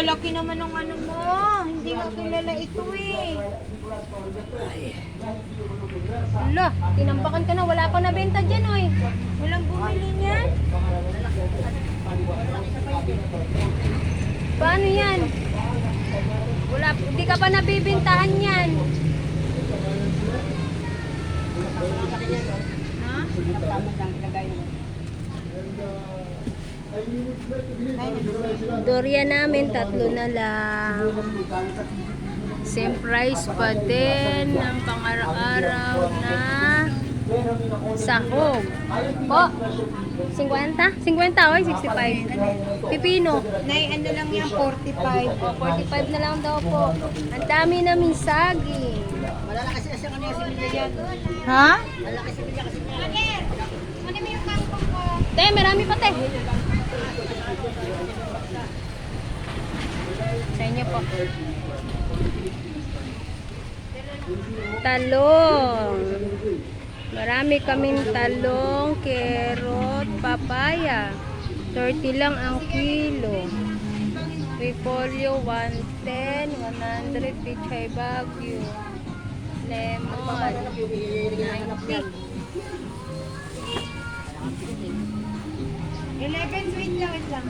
lalaki naman ng ano mo. Hindi ko kilala ito eh. Ala, tinambakan ka na. Wala pa nabenta dyan, oy. Walang bumili niyan. Paano yan? Wala, hindi ka pa nabibintahan yan. Ha? Durian namin, 3 na lang. Same price pa din ng pang-araw-araw na sahog. Po, 50? 50 oy, 65. Pipino. Nay, ano lang yan, 45. O, 45 na lang daw po. Ang dami namin saging. Ha? Te, marami pa te. Sa inyo po. Talong. Marami kaming talong, carrot, papaya. 30 lang ang kilo. Repolyo, 110, 100, pichay bagyo. Lemon, 90. 11, wait lang.